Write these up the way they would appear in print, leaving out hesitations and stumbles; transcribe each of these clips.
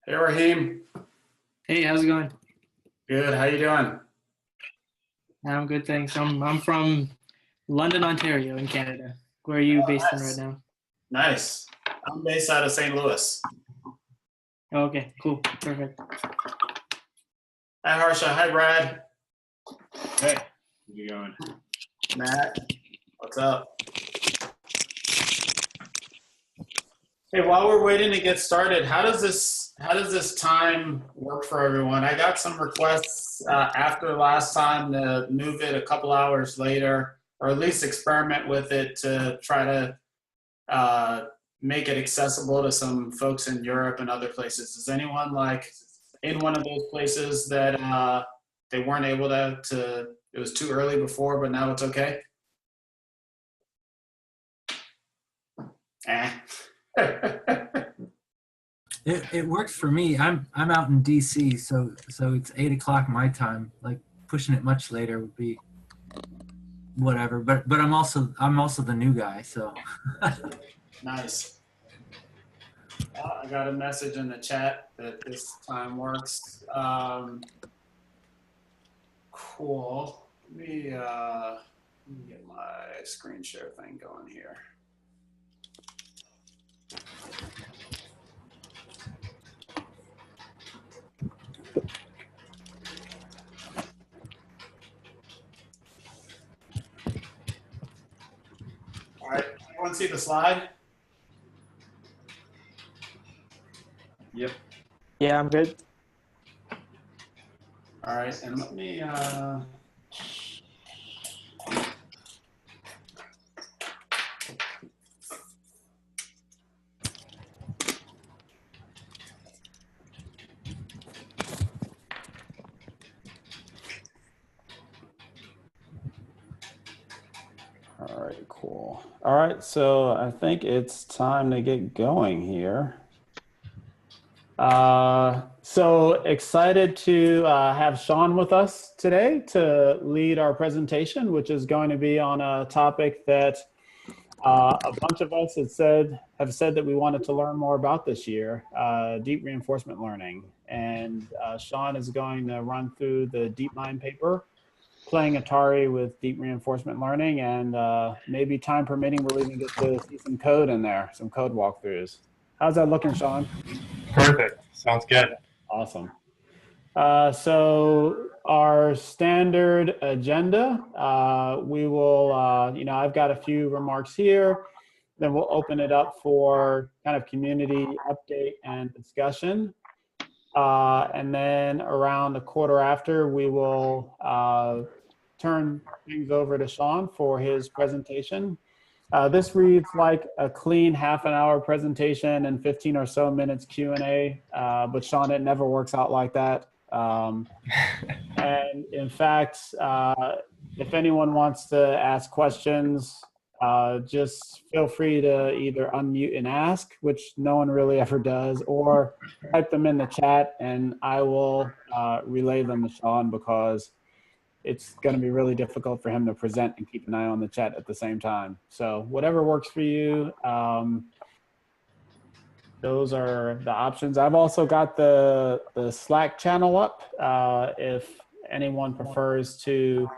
Hey, Raheem. Hey, how's it going? Good. How you doing? I'm good, thanks. I'm from London, Ontario, in Canada. Where are you based in right Nice. now? Nice. I'm based out of St. Louis. Oh, okay, cool, perfect. Hi, Harsha. Hi, Brad. Hey, how's it going? Matt. What's up? Hey, while we're waiting to get started, how does this time work for everyone? I got some requests after last time to move it a couple hours later, or at least experiment with it to try to make it accessible to some folks in Europe and other places. Is anyone like in one of those places that they weren't able to, it was too early before, but now it's okay? It works for me. I'm out in DC, so it's 8 o'clock my time. Like pushing it much later would be whatever. But I'm also the new guy, so. Nice. I got a message in the chat that this time works. Cool. Let me get my screen share thing going here. All right, everyone see the slide? Yep. Yeah, I'm good. All right, and let me all right, cool. All right, so I think it's time to get going here. So excited to have Sean with us today to lead our presentation, which is going to be on a topic that a bunch of us have said that we wanted to learn more about this year, deep reinforcement learning. And Sean is going to run through the DeepMind paper, playing Atari with deep reinforcement learning, and maybe time permitting, we'll even get to see some code in there, some code walkthroughs. How's that looking, Sean? Perfect. Sounds good. Awesome. So our standard agenda, we will, I've got a few remarks here, then we'll open it up for kind of community update and discussion. And then around a quarter after, we will turn things over to Sean for his presentation. This reads like a clean half an hour presentation and 15 or so minutes Q&A, but Sean, it never works out like that. And in fact, if anyone wants to ask questions, just feel free to either unmute and ask, which no one really ever does, or type them in the chat and I will relay them to Sean, because it's going to be really difficult for him to present and keep an eye on the chat at the same time. So whatever works for you, those are the options. I've also got the Slack channel up. If anyone prefers to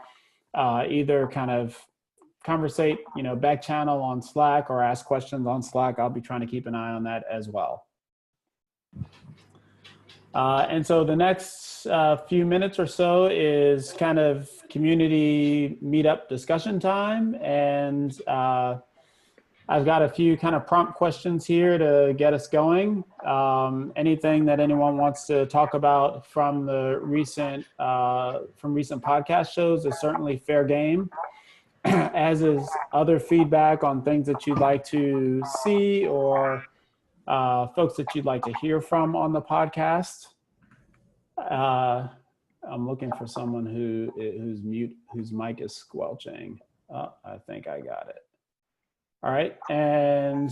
either kind of conversate, back channel on Slack or ask questions on Slack, I'll be trying to keep an eye on that as well. And so the next few minutes or so is kind of community meetup discussion time. And I've got a few kind of prompt questions here to get us going. Anything that anyone wants to talk about from the recent podcast shows is certainly fair game, as is other feedback on things that you'd like to see or folks that you'd like to hear from on the podcast. I'm looking for someone whose mic is squelching. I think I got it. All right, and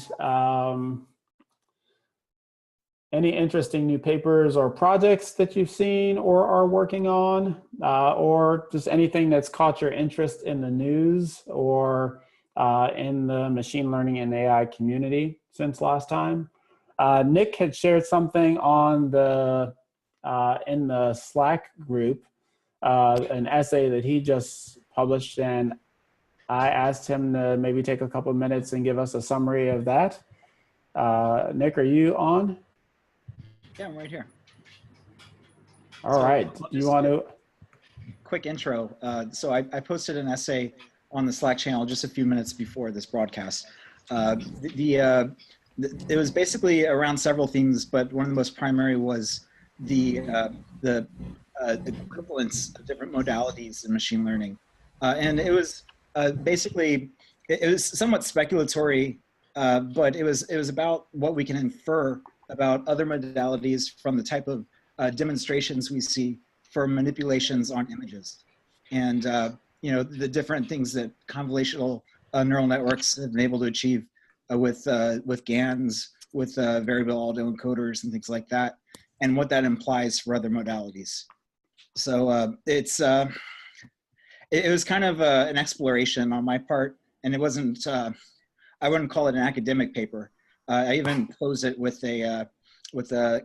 any interesting new papers or projects that you've seen or are working on, or just anything that's caught your interest in the news or in the machine learning and AI community since last time. Nick had shared something on the in the Slack group, an essay that he just published, and I asked him to maybe take a couple minutes and give us a summary of that. Nick, are you on? Yeah, I'm right here. All right. Do you want to? Quick intro. So I posted an essay on the Slack channel just a few minutes before this broadcast. It was basically around several things, but one of the most primary was the equivalence of different modalities in machine learning. And it was basically, it was somewhat speculatory, but it was about what we can infer about other modalities from the type of demonstrations we see for manipulations on images. And you know, the different things that convolutional neural networks have been able to achieve with GANs, with variable autoencoders and things like that, and what that implies for other modalities. So it was kind of an exploration on my part, and it wasn't, I wouldn't call it an academic paper. I even closed it with a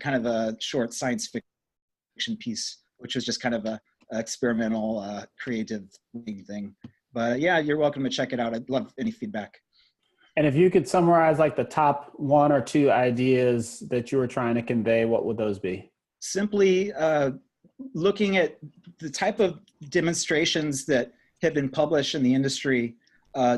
kind of a short science fiction piece, which was just kind of a experimental, creative thing. But yeah, you're welcome to check it out. I'd love any feedback. And if you could summarize like the top 1 or 2 ideas that you were trying to convey, what would those be? Simply looking at the type of demonstrations that have been published in the industry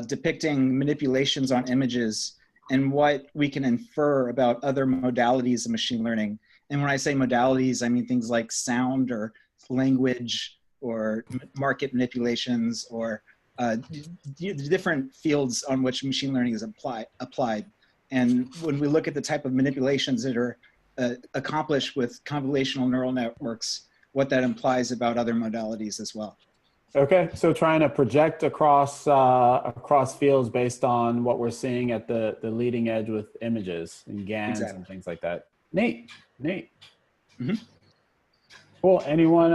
depicting manipulations on images and what we can infer about other modalities of machine learning. And when I say modalities, I mean things like sound or language or market manipulations or different fields on which machine learning is applied. And when we look at the type of manipulations that are accomplished with convolutional neural networks, what that implies about other modalities as well. Okay, so trying to project across fields based on what we're seeing at the leading edge with images and GANs and things like that. Neat. Mm-hmm. Cool. Anyone,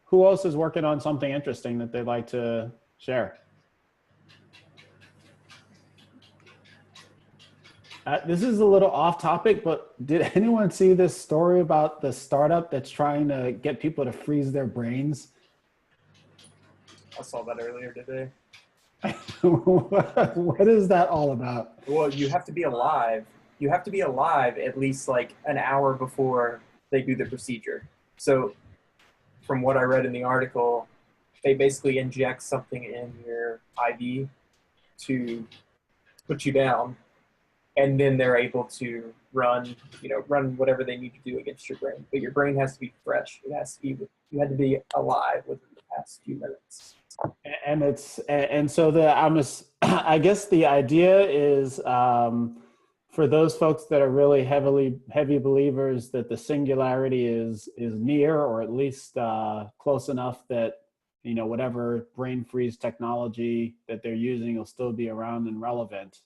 who else is working on something interesting that they'd like to share? This is a little off topic, but did anyone see this story about the startup that's trying to get people to freeze their brains? I saw that earlier today. What is that all about? Well, you have to be alive. You have to be alive at least like an hour before they do the procedure. So from what I read in the article, they basically inject something in your IV to put you down, and then they're able to run whatever they need to do against your brain. But your brain has to be fresh. It has to be, you had to be alive within the past few minutes. And so I guess the idea is for those folks that are really heavy believers that the singularity is near, or at least close enough that, you know, whatever brain freeze technology that they're using will still be around and relevant.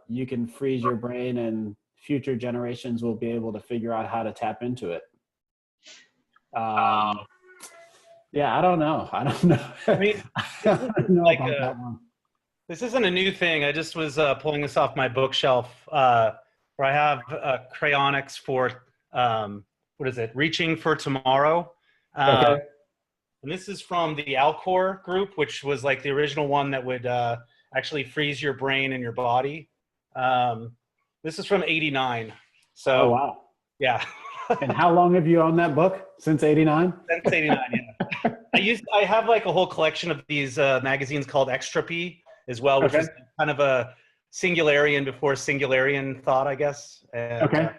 You can freeze your brain and future generations will be able to figure out how to tap into it. Yeah, I don't know. I mean, I don't know like about that one. This isn't a new thing. I just was pulling this off my bookshelf where I have cryonics for, what is it? Reaching for Tomorrow. Okay. And this is from the Alcor group, which was like the original one that would actually freeze your brain and your body. This is from '89. So, oh, wow. Yeah. And how long have you owned that book? Since '89? Since '89, yeah. I have like a whole collection of these magazines called Extropy as well, which is kind of a singularian before singularian thought, I guess. And,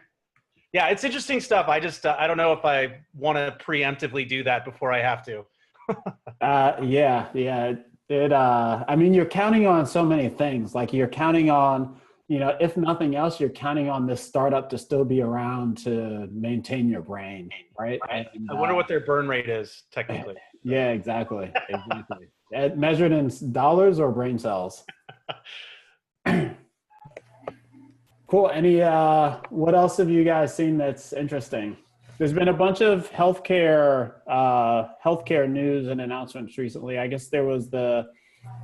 yeah, it's interesting stuff. I just, I don't know if I want to preemptively do that before I have to. Yeah. I mean, you're counting on so many things. Like you're counting on, you know, if nothing else, you're counting on this startup to still be around to maintain your brain, right? And, I wonder what their burn rate is, technically. Yeah, exactly. Measured in dollars or brain cells? Cool. Any, what else have you guys seen that's interesting? There's been a bunch of healthcare news and announcements recently. I guess there was the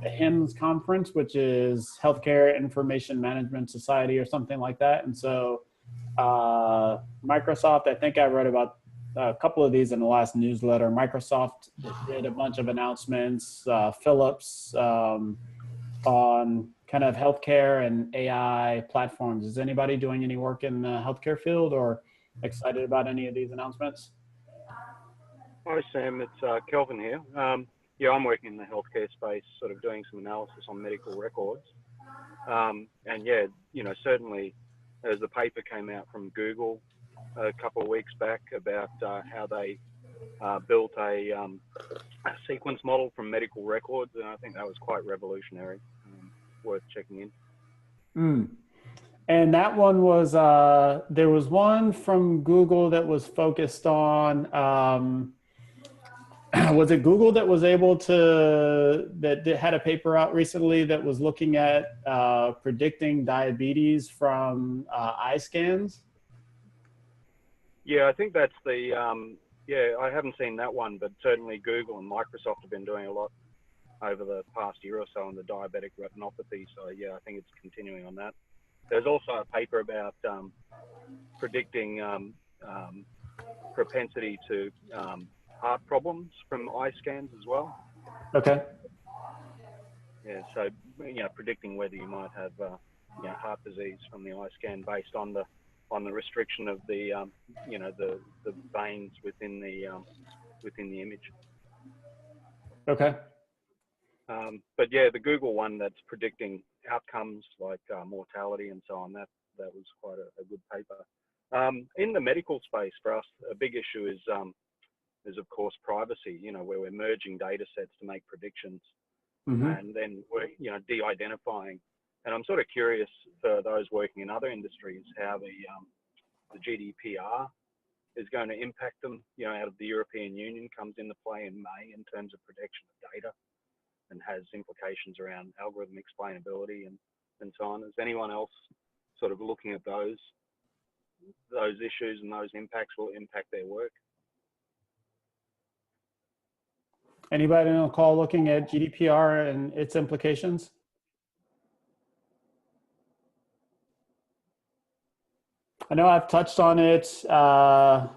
the HIMSS conference, which is Healthcare Information Management Society or something like that. And so Microsoft, I think I wrote about a couple of these in the last newsletter. Microsoft did a bunch of announcements, Philips, on kind of healthcare and AI platforms. Is anybody doing any work in the healthcare field or excited about any of these announcements? Hi, Sam. It's Kelvin here. Yeah, I'm working in the healthcare space, sort of doing some analysis on medical records. And yeah, you know, certainly as the paper came out from Google a couple of weeks back about how they built a sequence model from medical records, and I think that was quite revolutionary, worth checking in. And that one was, there was one from Google that was focused on, was it Google that was able to, that had a paper out recently that was looking at predicting diabetes from eye scans? Yeah, I think that's the, yeah, I haven't seen that one, but certainly Google and Microsoft have been doing a lot over the past year or so on the diabetic retinopathy. So yeah, I think it's continuing on that. There's also a paper about predicting propensity to heart problems from eye scans as well. Okay. Yeah, so you know, predicting whether you might have you know, heart disease from the eye scan based on the restriction of the you know, the veins within the image. Okay. But yeah, the Google one that's predicting outcomes like mortality and so on, that was quite a good paper. In the medical space for us, a big issue is of course privacy, you know, where we're merging data sets to make predictions, and then we're, you know, de-identifying. And I'm sort of curious for those working in other industries how the Gdpr is going to impact them, you know, out of the European Union comes into play in May in terms of protection of data, and has implications around algorithm explainability and so on. Is anyone else sort of looking at those issues and those impacts will impact their work? Anybody on the call looking at GDPR and its implications? I know I've touched on it. I've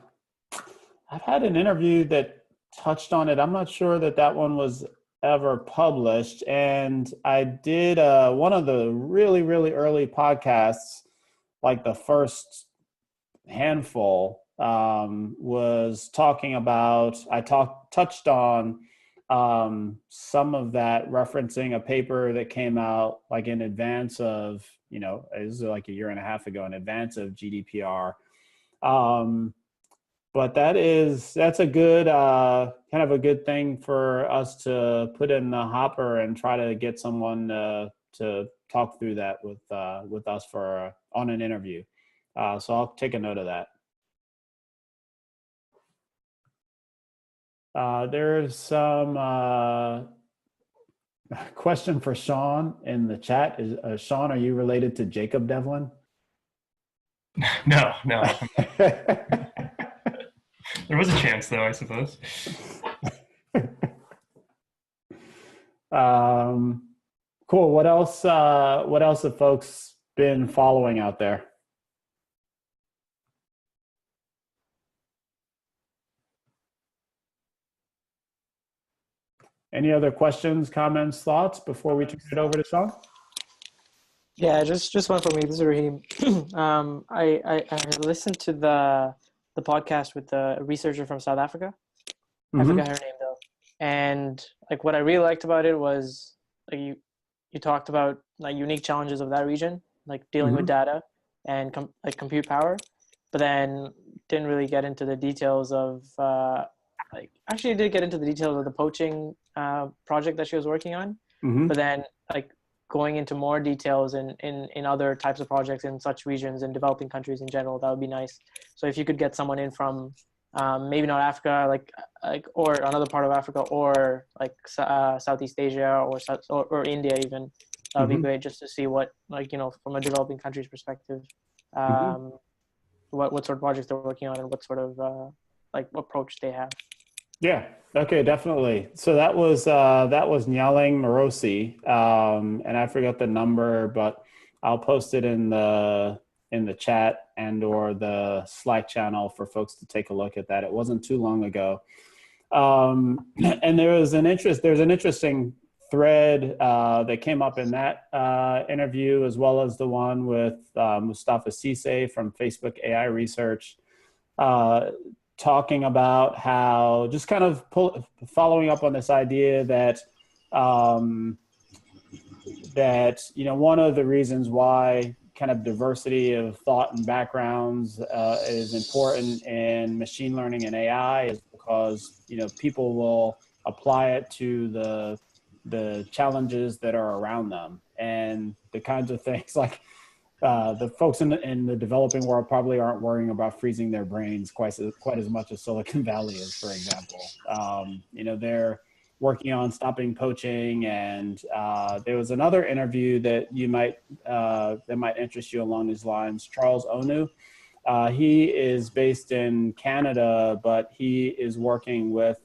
had an interview that touched on it. I'm not sure that that one was ever published. And I did one of the really, really early podcasts, like the first handful, was talking about, I touched on some of that, referencing a paper that came out like in advance of, you know, it was like a year and a half ago, in advance of GDPR. But that's a good, kind of a good thing for us to put in the hopper and try to get someone to talk through that with us for on an interview. So I'll take a note of that. There's some question for Sean in the chat. Sean, are you related to Jacob Devlin? No. There was a chance, though, I suppose. Cool. What else have folks been following out there? Any other questions, comments, thoughts before we turn it over to Sean? Yeah, just one for me. This is Raheem. I listened to the podcast with the researcher from South Africa. I forgot her name though. And like what I really liked about it was like you talked about like unique challenges of that region, like dealing with data and like compute power, but then didn't really get into the details of like actually did get into the details of the poaching project that she was working on, but then like going into more details in other types of projects in such regions and developing countries in general, that would be nice. So if you could get someone in from maybe not Africa, like or another part of Africa, or like Southeast Asia or India even, that would be great, just to see what, like, you know, from a developing country's perspective, what sort of projects they're working on and what sort of like approach they have. Yeah. Okay. Definitely. So that was Nyaling Morosi, and I forgot the number, but I'll post it in the chat and or the Slack channel for folks to take a look at that. It wasn't too long ago, and there's an interesting thread that came up in that interview, as well as the one with Mustafa Cisse from Facebook AI Research. Talking about how, just kind of following up on this idea that one of the reasons why kind of diversity of thought and backgrounds is important in machine learning and AI is because people will apply it to the challenges that are around them, and the kinds of things like the folks in the developing world probably aren't worrying about freezing their brains quite as much as Silicon Valley is, for example. They're working on stopping poaching, and there was another interview that that might interest you along these lines. Charles Onu, he is based in Canada, but he is working with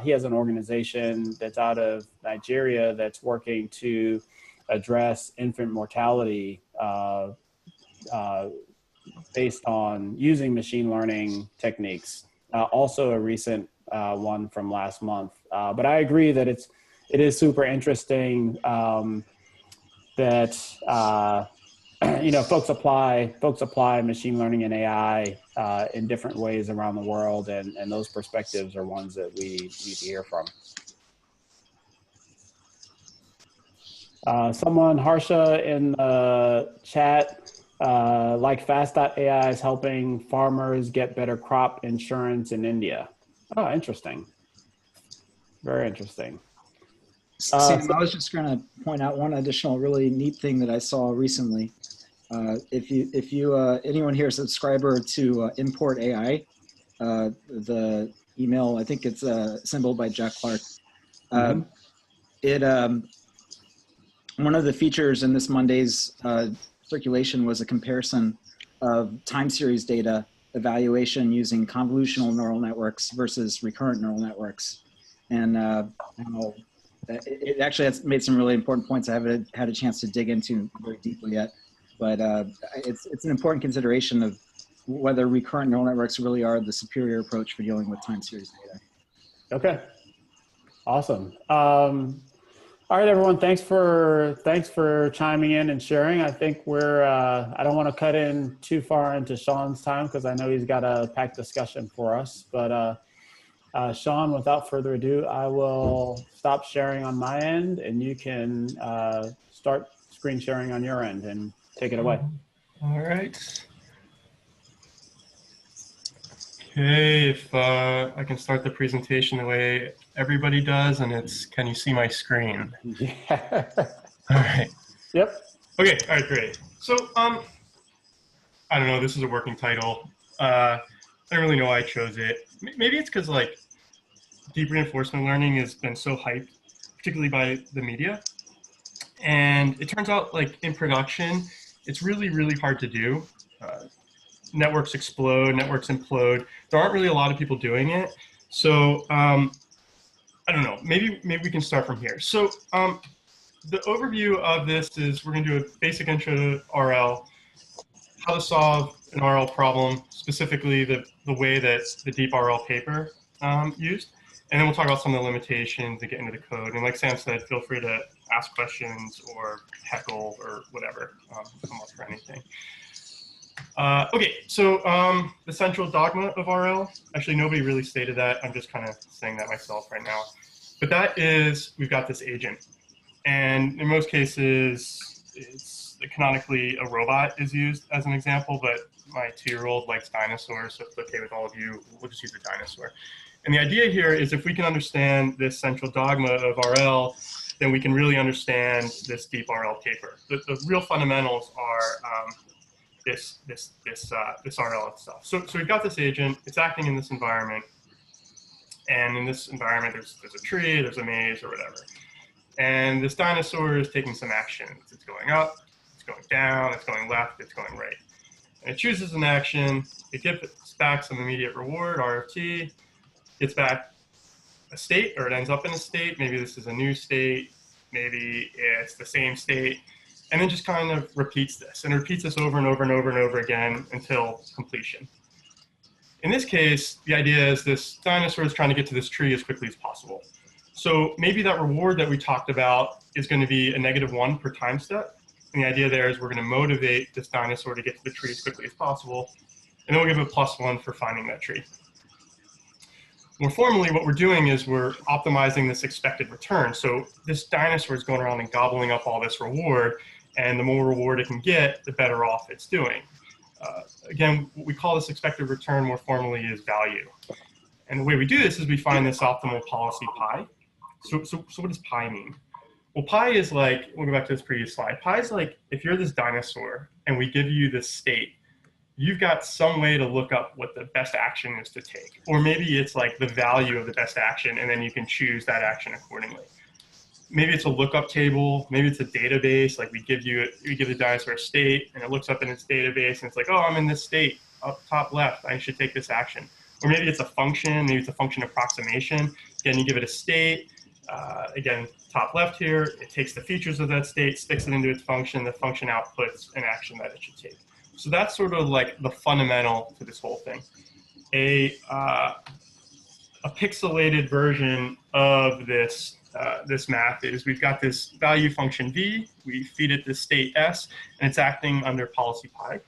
he has an organization that's out of Nigeria that's working to address infant mortality based on using machine learning techniques. Also a recent one from last month. But I agree that it is super interesting that folks apply machine learning and AI in different ways around the world, and those perspectives are ones that we need to hear from. Someone, Harsha, in the chat, like Fast.ai is helping farmers get better crop insurance in India. Oh, interesting. Very interesting. Sam, I was just going to point out one additional really neat thing that I saw recently. If you anyone here is a subscriber to Import AI, the email, I think it's assembled by Jack Clark. One of the features in this Monday's circulation was a comparison of time series data evaluation using convolutional neural networks versus recurrent neural networks. And it actually has made some really important points I haven't had a chance to dig into very deeply yet. But it's an important consideration of whether recurrent neural networks really are the superior approach for dealing with time series data. Okay, awesome. All right, everyone. Thanks for chiming in and sharing. I think we're. I don't want to cut in too far into Sean's time because I know he's got a packed discussion for us. But Sean, without further ado, I will stop sharing on my end, and you can start screen sharing on your end and take it away. All right. Okay, if I can start the presentation the way everybody does, and it's, can you see my screen? Yeah. All right. Yep. Okay, all right, great. So, I don't know, this is a working title. I don't really know why I chose it. Maybe it's because, like, deep reinforcement learning has been so hyped, particularly by the media. And it turns out, like, in production, it's really, really hard to do. Networks explode, networks implode. There aren't really a lot of people doing it. So I don't know, maybe we can start from here. So the overview of this is we're going to do a basic intro to RL, how to solve an RL problem, specifically the way that the deep RL paper used. And then we'll talk about some of the limitations and get into the code. And like Sam said, feel free to ask questions or heckle or whatever, come up for anything. Okay, so the central dogma of RL, actually nobody really stated that, I'm just kind of saying that myself right now. But that is, we've got this agent. And in most cases, it's canonically a robot is used as an example, but my 2-year-old likes dinosaurs, so if it's okay with all of you, we'll just use a dinosaur. And the idea here is if we can understand this central dogma of RL, then we can really understand this deep RL paper. The real fundamentals are this RL itself. So we've got this agent, it's acting in this environment. And in this environment, there's a tree, there's a maze, or whatever. And this dinosaur is taking some action. It's going up, it's going down, it's going left, it's going right. And it chooses an action, it gets back some immediate reward, RFT, gets back a state, or it ends up in a state. Maybe this is a new state. Maybe it's the same state. And then just kind of repeats this, and repeats this over and over and over and over again until completion. In this case, the idea is this dinosaur is trying to get to this tree as quickly as possible. So maybe that reward that we talked about is going to be a -1 per time step. And the idea there is we're going to motivate this dinosaur to get to the tree as quickly as possible. And then we'll give it +1 for finding that tree. More formally, what we're doing is we're optimizing this expected return. So this dinosaur is going around and gobbling up all this reward, and the more reward it can get, the better off it's doing. Again, what we call this expected return more formally is value. And the way we do this is we find this optimal policy pi. So what does pi mean? Well, pi is like, we'll go back to this previous slide. Pi is like, if you're this dinosaur and we give you this state, you've got some way to look up what the best action is to take. Or maybe it's like the value of the best action, and then you can choose that action accordingly. Maybe it's a lookup table. Maybe it's a database. Like we give the dinosaur a state, and it looks up in its database, and it's like, oh, I'm in this state, up top left. I should take this action. Or maybe it's a function. Maybe it's a function approximation. Again, you give it a state. Again, top left here, it takes the features of that state, sticks it into its function. The function outputs an action that it should take. So that's sort of like the fundamental to this whole thing. A pixelated version of this this math is we've got this value function v, we feed it this state s, and it's acting under policy pi.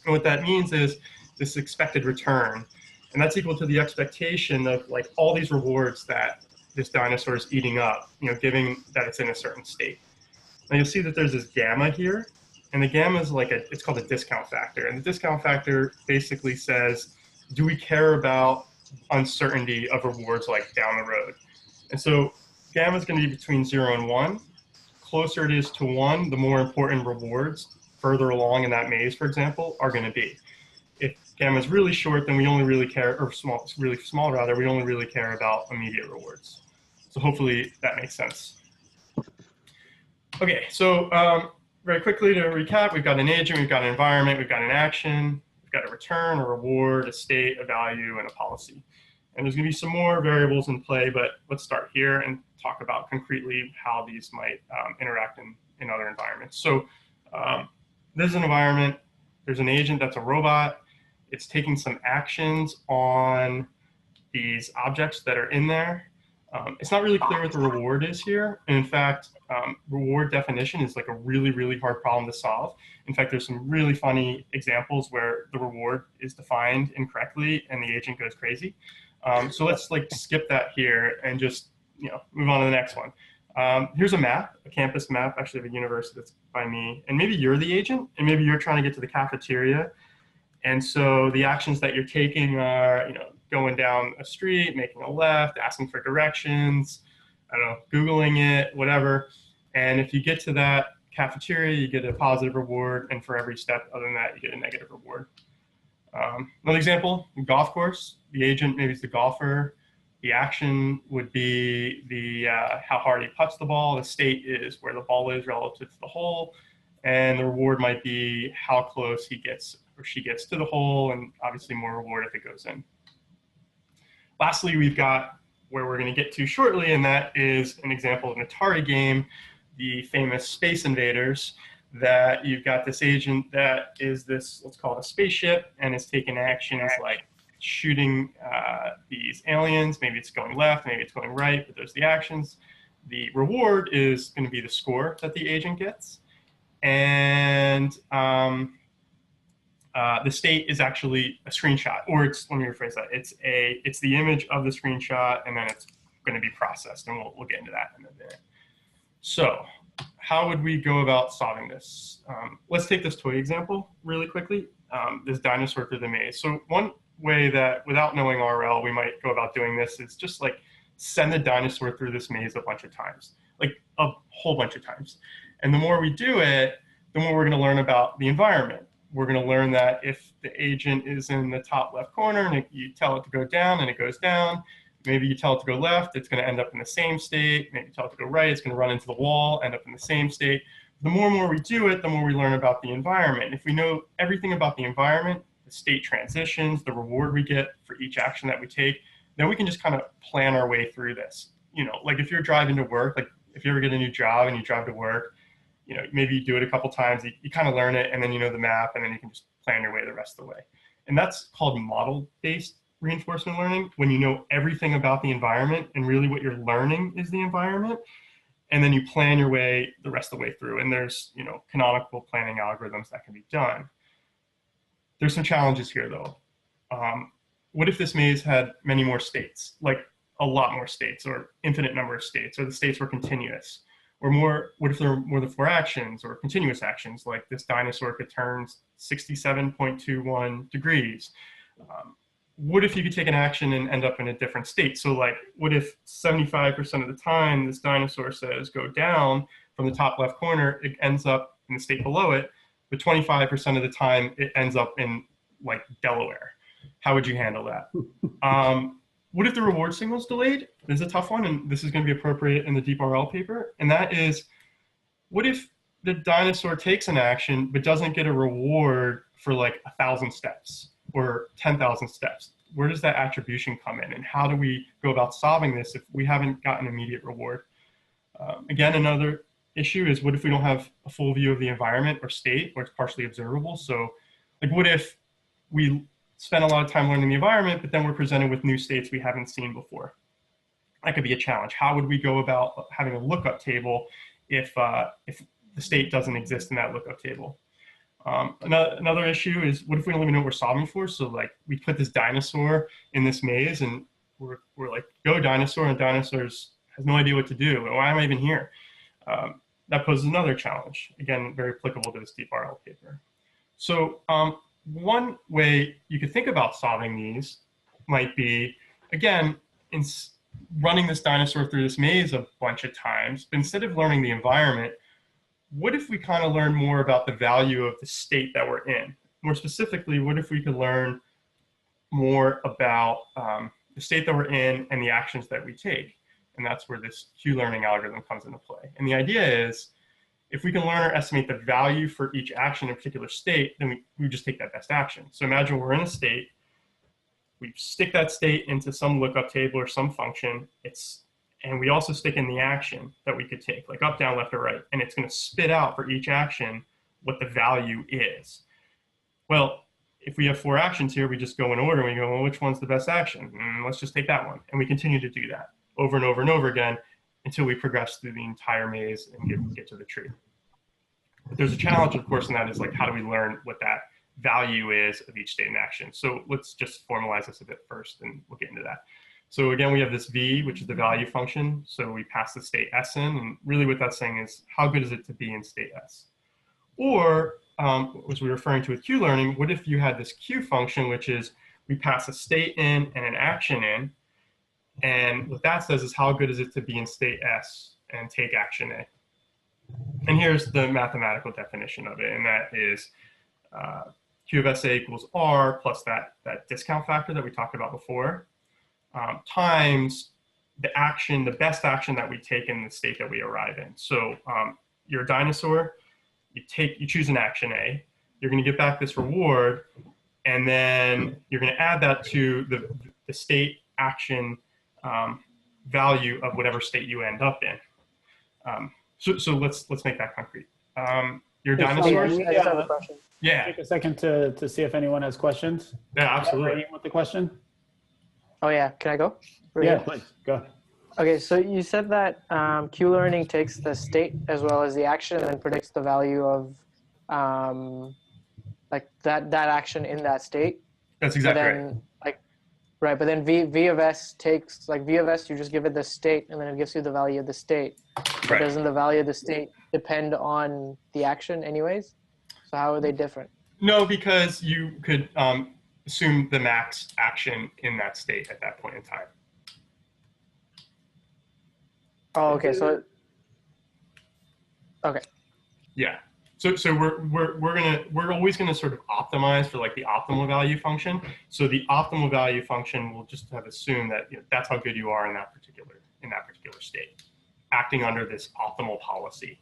And what that means is this expected return, and that's equal to the expectation of like all these rewards that this dinosaur is eating up, given that it's in a certain state. Now you'll see that there's this gamma here, and the gamma is like it's called a discount factor, and the discount factor basically says, do we care about uncertainty of rewards like down the road? And so gamma is going to be between 0 and 1. Closer it is to 1, the more important rewards further along in that maze, for example, are going to be. If gamma is really short, then we only really care, or really small rather, we only really care about immediate rewards. So hopefully that makes sense. Okay, so very quickly to recap, we've got an agent, we've got an environment, we've got an action, we've got a return, a reward, a state, a value, and a policy. And there's going to be some more variables in play, but let's start here and talk about concretely how these might interact in other environments. So this is an environment. There's an agent that's a robot. It's taking some actions on these objects that are in there. It's not really clear what the reward is here. And in fact, reward definition is like a really, really hard problem to solve. In fact, there's some really funny examples where the reward is defined incorrectly and the agent goes crazy. So let's like skip that here and just move on to the next one. Here's a map, a campus map, actually of a university that's by me. And maybe you're the agent, and maybe you're trying to get to the cafeteria. And so the actions that you're taking are, going down a street, making a left, asking for directions, I don't know, Googling it, whatever. And if you get to that cafeteria, you get a positive reward. And for every step other than that, you get a negative reward. Another example, golf course, the agent maybe is the golfer. The action would be the how hard he putts the ball. The state is where the ball is relative to the hole. And the reward might be how close he gets or she gets to the hole, and obviously more reward if it goes in. Lastly, we've got where we're going to get to shortly, and that is an example of an Atari game, the famous Space Invaders, that you've got this agent that is this, let's call it a spaceship, and it's taking actions like shooting these aliens. Maybe it's going left, maybe it's going right, but there's the actions. The reward is going to be the score that the agent gets. And the state is actually a screenshot, or let me rephrase that. It's the image of the screenshot, and then it's going to be processed, and we'll get into that in a minute. So how would we go about solving this? Let's take this toy example really quickly, this dinosaur through the maze. So one way that without knowing RL, we might go about doing this is just like send the dinosaur through this maze a bunch of times, like a whole bunch of times. And the more we do it, the more we're going to learn about the environment. We're going to learn that if the agent is in the top left corner and you tell it to go down and it goes down, maybe you tell it to go left, it's going to end up in the same state. Maybe you tell it to go right, it's going to run into the wall, end up in the same state. The more and more we do it, the more we learn about the environment. If we know everything about the environment, the state transitions, the reward we get for each action that we take, then we can just kind of plan our way through this. You know, like if you're driving to work, like if you ever get a new job and you drive to work, you know, maybe you do it a couple times, you kind of learn it, and then you know the map, and then you can just plan your way the rest of the way. And that's called model-based reinforcement learning, when you know everything about the environment and really what you're learning is the environment, and then you plan your way the rest of the way through. And there's, you know, canonical planning algorithms that can be done. There's some challenges here though. What if this maze had many more states, like a lot more states, or infinite number of states, or the states were continuous? Or more, what if there were more than 4 actions or continuous actions, like this dinosaur could turn 67.21 degrees? What if you could take an action and end up in a different state? So like, what if 75% of the time this dinosaur says go down from the top left corner, it ends up in the state below it, but 25% of the time it ends up in like Delaware? How would you handle that? What if the reward signal is delayed? This is a tough one, and this is going to be appropriate in the DeepRL paper. And that is, what if the dinosaur takes an action but doesn't get a reward for like 1,000 steps or 10,000 steps? Where does that attribution come in, and how do we go about solving this if we haven't gotten immediate reward? Again, another issue is, what if we don't have a full view of the environment or state, or it's partially observable? So like, what if we spend a lot of time learning the environment, but then we're presented with new states we haven't seen before? That could be a challenge. How would we go about having a lookup table if the state doesn't exist in that lookup table? Another issue is, what if we don't even know what we're solving for? So like, we put this dinosaur in this maze, and we're like, go dinosaur, and dinosaurs has no idea what to do. Why am I even here? That poses another challenge. Again, very applicable to this DeepRL paper. So one way you could think about solving these might be, again, in running this dinosaur through this maze a bunch of times, but instead of learning the environment, what if we kind of learn more about the value of the state that we're in? More specifically, what if we could learn more about the state that we're in and the actions that we take? And that's where this Q-learning algorithm comes into play. And the idea is, if we can learn or estimate the value for each action in a particular state, then we just take that best action. So imagine we're in a state, we stick that state into some lookup table or some function, and we also stick in the action that we could take, like up, down, left, or right, and it's going to spit out for each action what the value is. Well, if we have 4 actions here, we just go in order, and we go, well, which one's the best action? Let's just take that one. And we continue to do that over and over and over again until we progress through the entire maze and get to the tree. But there's a challenge, of course, and that is like, how do we learn what that value is of each state in action? So let's just formalize this a bit first, and we'll get into that. So again, we have this V, which is the value function. So we pass the state S in, and really what that's saying is, how good is it to be in state S? Or, as we were referring to with Q learning, what if you had this Q function, which is, we pass a state in and an action in, and what that says is, how good is it to be in state S and take action A? And here's the mathematical definition of it, and that is Q of SA equals R plus that discount factor that we talked about before, times the action, the best action that we take in the state that we arrive in. So you're a dinosaur, you choose an action A, you're going to get back this reward, and then you're going to add that to the state action value of whatever state you end up in. So let's make that concrete. Your dinosaurs. I just have a question. Yeah. Take a second to see if anyone has questions. Yeah, absolutely. With the question. Oh yeah, can I go? Yeah, please go. Okay, so you said that Q learning takes the state as well as the action and predicts the value of like that action in that state. That's exactly right. Right, but then V of S takes, like V of S, you just give it the state, and then it gives you the value of the state. Right. But doesn't the value of the state depend on the action anyways? So how are they different? No, because you could assume the max action in that state at that point in time. Oh, okay. So, okay. Yeah. So we're always gonna sort of optimize for like the optimal value function. So the optimal value function will just have assumed that, you know, that's how good you are in that particular state, acting under this optimal policy.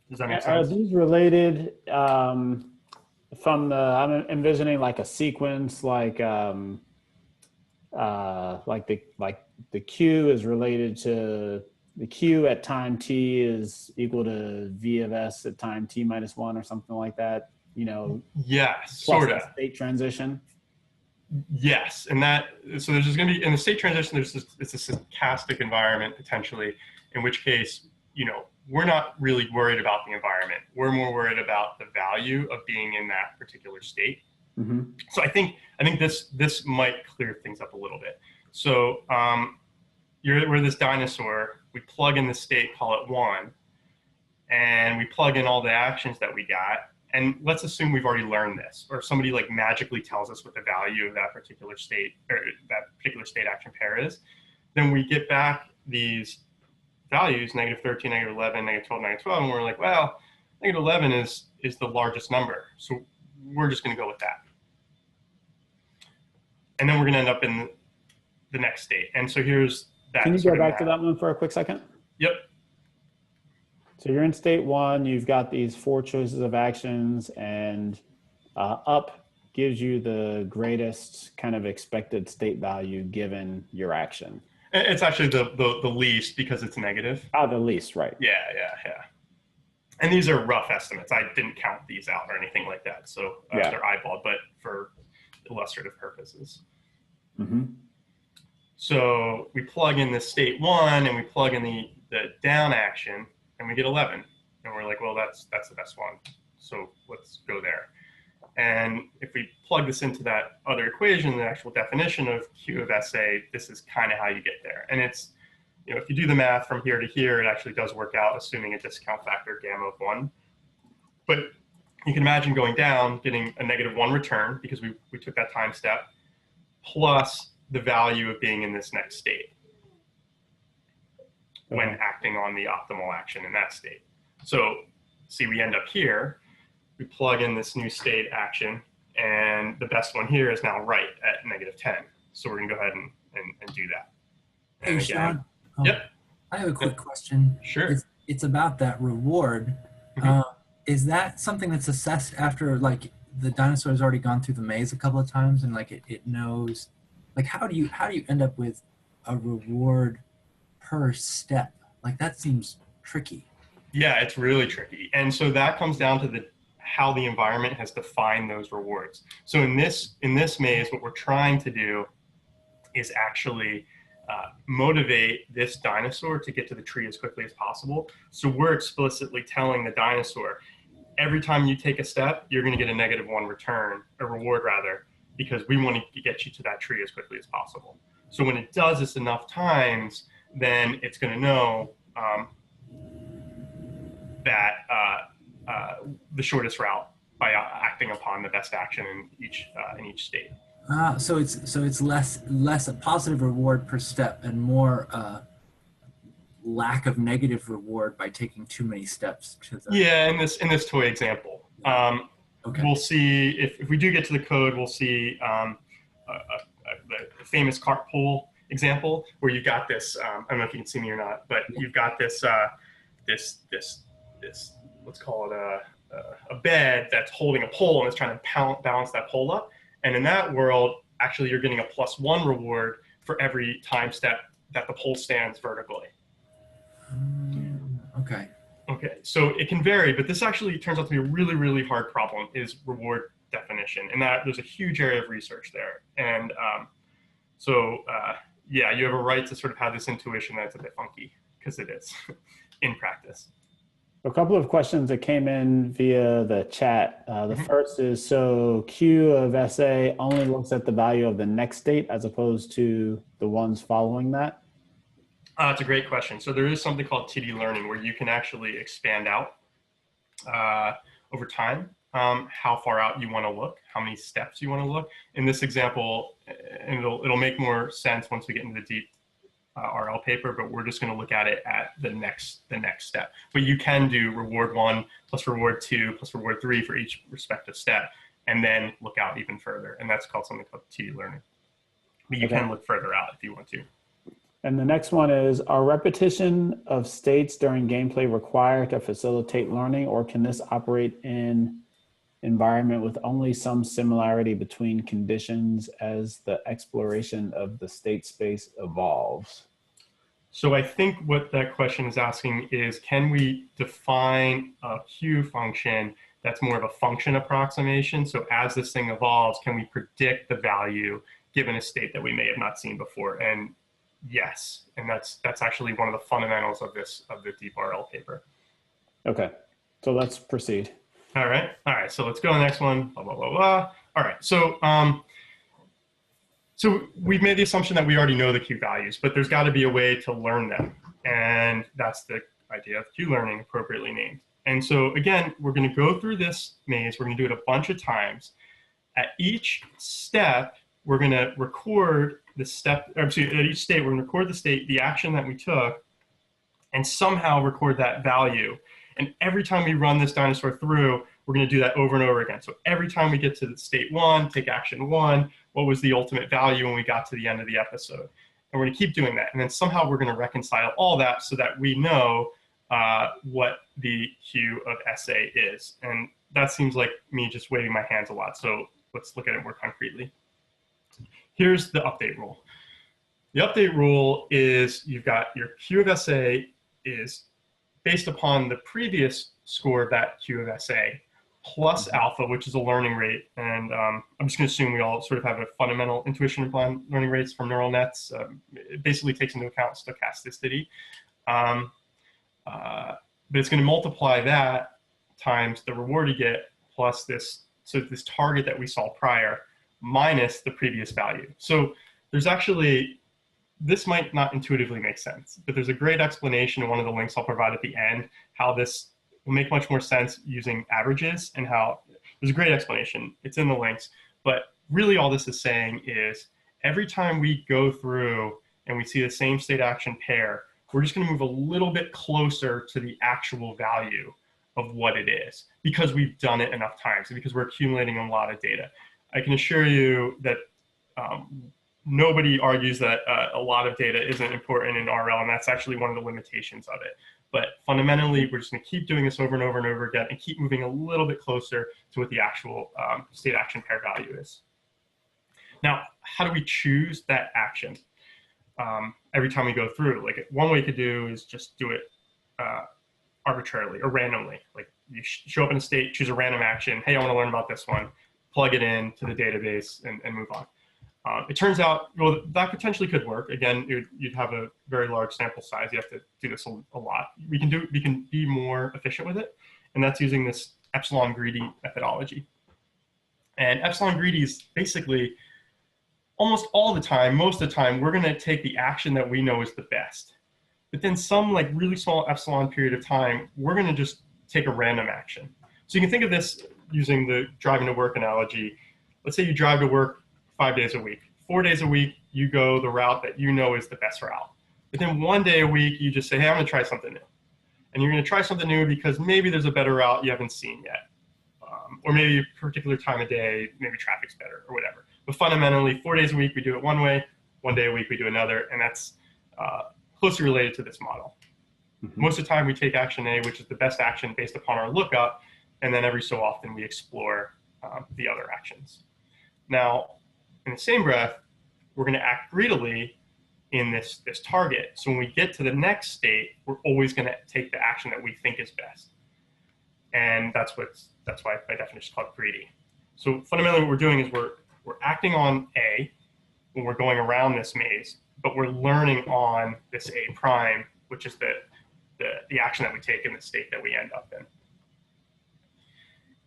Does that make sense? Are these related from the? I'm envisioning like a sequence, like like the Q is related to the Q at time t is equal to V of S at time t minus 1 or something like that, you know. Yeah, plus sort the of. state transition. Yes, and that, so there's just going to be, in the state transition, there's this, it's a stochastic environment potentially, in which case, you know, we're not really worried about the environment. We're more worried about the value of being in that particular state. Mm-hmm. So I think this might clear things up a little bit. So we're this dinosaur. We plug in the state, call it 1, and we plug in all the actions that we got. And let's assume we've already learned this, or somebody like magically tells us what the value of that particular state or that particular state action pair is. Then we get back these values, -13, -11, -12, -12, and we're like, well, -11 is the largest number, so we're just going to go with that. And then we're going to end up in the next state. And so here's that. Can you go back to that one for a quick second? Yep. So you're in state 1, you've got these 4 choices of actions, and up gives you the greatest kind of expected state value given your action. It's actually the least because it's negative. Ah, the least, right. Yeah. And these are rough estimates. I didn't count these out or anything like that. So they're eyeballed, but for illustrative purposes. Mm-hmm. So we plug in the state 1 and we plug in the down action and we get 11. And we're like, well, that's the best one. So let's go there. And if we plug this into that other equation, the actual definition of Q of SA, this is kind of how you get there. And it's, you know, if you do the math from here to here, it actually does work out, assuming a discount factor gamma of 1. But you can imagine going down, getting a -1 return because we took that time step, plus the value of being in this next state when acting on the optimal action in that state. So see, we end up here, we plug in this new state action, and the best one here is now right at -10. So we're gonna go ahead and do that. And hey, Sean. Yep. I have a quick question. Sure. It's about that reward. Mm-hmm. Is that something that's assessed after like the dinosaur has already gone through the maze a couple of times and like it knows, like how do you end up with a reward per step? Like that seems tricky. Yeah, it's really tricky. And so that comes down to how the environment has defined those rewards. So in this maze, what we're trying to do is actually motivate this dinosaur to get to the tree as quickly as possible. So we're explicitly telling the dinosaur, every time you take a step, you're going to get a -1 return, a reward rather, because we want to get you to that tree as quickly as possible. So when it does this enough times, then it's going to know that the shortest route by acting upon the best action in each state. So it's less a positive reward per step and more lack of negative reward by taking too many steps to the. Yeah, in this toy example, okay. We'll see if we do get to the code, we'll see the famous cart pull example where you've got this. I don't know if you can see me or not, but you've got this let's call it a bed that's holding a pole and it's trying to balance that pole up. And in that world, actually, you're getting a +1 reward for every time step that the pole stands vertically. Okay. Okay, so it can vary, but this actually turns out to be a really, really hard problem, is reward definition. And that there's a huge area of research there. And yeah, you have a right to sort of have this intuition that it's a bit funky, because it is in practice. A couple of questions that came in via the chat. The first is, so Q of SA only looks at the value of the next state as opposed to the ones following that? It's a great question. So there is something called TD learning where you can actually expand out over time how far out you want to look, how many steps you want to look. In this example, and it'll make more sense once we get into the deep RL paper, but we're just going to look at it at the next step. But you can do reward 1 plus reward 2 plus reward 3 for each respective step, and then look out even further. And that's called something called TD learning. But you can look further out if you want to. And the next one is, are repetition of states during gameplay required to facilitate learning, or can this operate in environment with only some similarity between conditions as the exploration of the state space evolves? So I think what that question is asking is, can we define a Q function that's more of a function approximation? So as this thing evolves, can we predict the value given a state that we may have not seen before? And yes, and that's actually one of the fundamentals of the DeepRL paper. Okay, so let's proceed. All right, so let's go to the next one, blah, blah, blah, blah. All right, so we've made the assumption that we already know the Q values, but there's got to be a way to learn them. And that's the idea of Q learning, appropriately named. And so again, we're going to go through this maze. We're going to do it a bunch of times. At each step, we're going to record the step, or excuse me, at each state, we're going to record the state, the action that we took, and somehow record that value. And every time we run this dinosaur through, we're going to do that over and over again. So every time we get to state 1, take action 1, what was the ultimate value when we got to the end of the episode? And we're going to keep doing that. And then somehow we're going to reconcile all that so that we know what the Q of SA is. And that seems like me just waving my hands a lot. So let's look at it more concretely. Here's the update rule. The update rule is you've got your Q of SA is based upon the previous score of that Q of SA plus alpha, which is a learning rate. And I'm just going to assume we all sort of have a fundamental intuition upon learning rates from neural nets. It basically takes into account stochasticity. But it's going to multiply that times the reward you get plus this target that we saw prior minus the previous value. So there's actually, this might not intuitively make sense, but there's a great explanation in one of the links I'll provide at the end, how this will make much more sense using averages, and how there's a great explanation. It's in the links, but really all this is saying is every time we go through and we see the same state action pair, we're just going to move a little bit closer to the actual value of what it is because we've done it enough times and because we're accumulating a lot of data. I can assure you that nobody argues that a lot of data isn't important in RL, and that's actually one of the limitations of it. But fundamentally, we're just going to keep doing this over and over and over again and keep moving a little bit closer to what the actual state action pair value is. Now, how do we choose that action every time we go through? Like, one way you could do is just do it arbitrarily or randomly. Like, you show up in a state, choose a random action. Hey, I want to learn about this one. Plug it in to the database and move on. It turns out, well, that potentially could work. Again, you'd have a very large sample size. You have to do this a lot. We can be more efficient with it, and that's using this Epsilon greedy methodology. And Epsilon greedy is basically almost all the time, most of the time, we're going to take the action that we know is the best. But then some like really small epsilon period of time, we're going to just take a random action. So you can think of this using the driving to work analogy. Let's say you drive to work 5 days a week. 4 days a week, you go the route that you know is the best route. But then 1 day a week, you just say, hey, I'm going to try something new. And you're going to try something new because maybe there's a better route you haven't seen yet. Or maybe a particular time of day, maybe traffic's better or whatever. But fundamentally, 4 days a week, we do it one way. 1 day a week, we do another. And that's closely related to this model. Mm-hmm. Most of the time, we take action A, which is the best action based upon our lookup. And then every so often, we explore the other actions. Now, in the same breath, we're going to act greedily in this target. So when we get to the next state, we're always going to take the action that we think is best. And that's why by definition it's called greedy. So fundamentally what we're doing is we're acting on A when we're going around this maze, but we're learning on this A prime, which is the action that we take in the state that we end up in.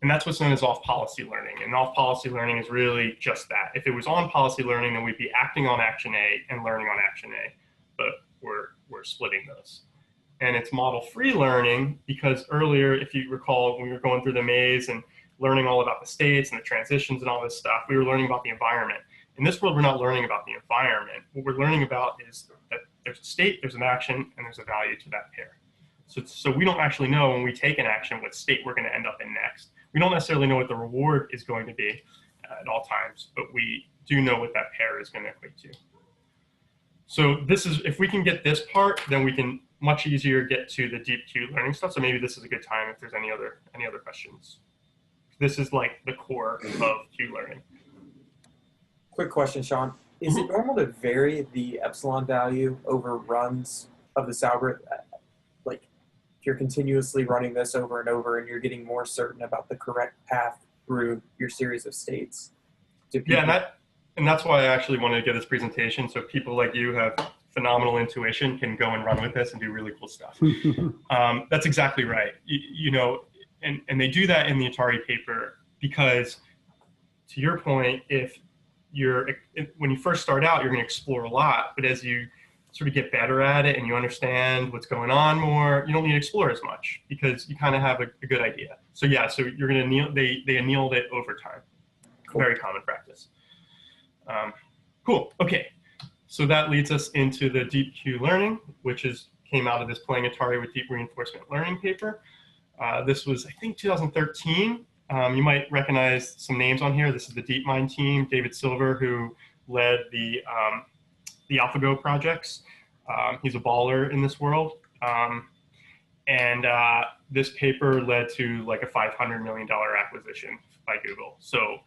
And that's what's known as off-policy learning. And off-policy learning is really just that. If it was on-policy learning, then we'd be acting on action A and learning on action A, but we're splitting those. And it's model-free learning because earlier, if you recall, when we were going through the maze and learning all about the states and the transitions and all this stuff, we were learning about the environment. In this world, we're not learning about the environment. What we're learning about is that there's a state, there's an action, and there's a value to that pair. So we don't actually know when we take an action what state we're going to end up in next. We don't necessarily know what the reward is going to be at all times, but we do know what that pair is going to equate to. So this is, if we can get this part, then we can much easier get to the deep Q learning stuff. So maybe this is a good time if there's any other questions. this is like the core of Q learning. Quick question, Sean. Is it normal to vary the epsilon value over runs of this algorithm? Like, if you're continuously running this over and over and you're getting more certain about the correct path through your series of states? Yeah, and that's why I actually wanted to get this presentation, so people like you have phenomenal intuition can go and run with this and do really cool stuff. That's exactly right. You know, and they do that in the Atari paper because, to your point, when you first start out, you're going to explore a lot, but as you sort of get better at it and you understand what's going on more, you don't need to explore as much because you kind of have a good idea. So yeah, so you're going to they annealed it over time. Cool. Very common practice. Cool. Okay. So that leads us into the deep Q learning, which came out of this Playing Atari with Deep Reinforcement Learning paper. This was, I think, 2013. You might recognize some names on here. This is the DeepMind team, David Silver, who led the AlphaGo projects. He's a baller in this world. This paper led to like a $500 million acquisition by Google. So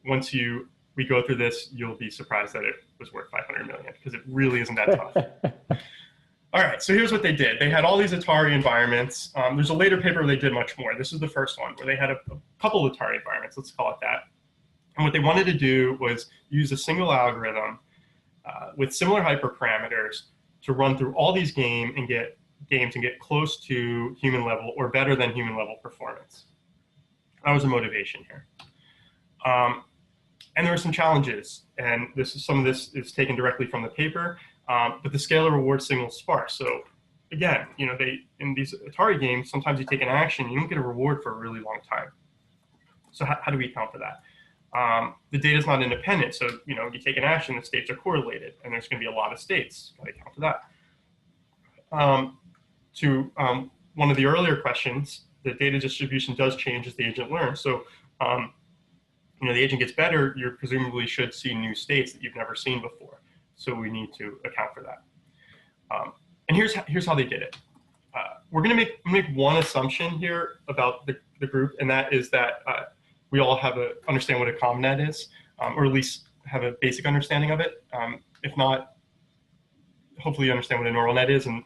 once we go through this, you'll be surprised that it was worth 500 million because it really isn't that tough. All right, so here's what they did. They had all these Atari environments. There's a later paper where they did much more. This is the first one where they had a couple of Atari environments, let's call it that. And what they wanted to do was use a single algorithm with similar hyperparameters to run through all these games and get close to human level or better than human level performance. That was a motivation here. And there were some challenges, and some of this is taken directly from the paper, but the scalar reward signal is sparse. So again, you know, in these Atari games, sometimes you take an action, you don't get a reward for a really long time. So how do we account for that? The data is not independent, so you know, you take an action, the states are correlated, and there's going to be a lot of states. Got to account for that. One of the earlier questions, the data distribution does change as the agent learns. So you know, the agent gets better, you presumably should see new states that you've never seen before. So we need to account for that. And here's how they did it. We're going to make one assumption here about the group, and that is that we all understand what a ComNet is, or at least have a basic understanding of it. If not, hopefully you understand what a neural net is, and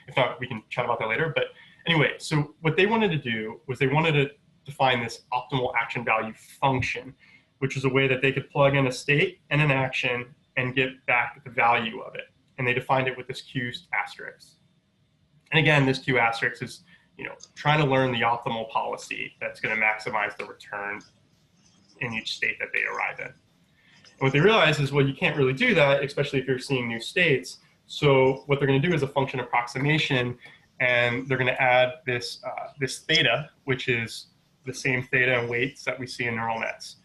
if not, we can chat about that later. But anyway, so what they wanted to do was they wanted to define this optimal action value function, which is a way that they could plug in a state and an action and get back the value of it. And they defined it with this Q asterisk. And again, this Q asterisk is, you know, trying to learn the optimal policy that's going to maximize the return in each state that they arrive in. And what they realize is, well, you can't really do that, especially if you're seeing new states. So what they're going to do is a function approximation, and they're going to add this theta, which is the same theta and weights that we see in neural nets.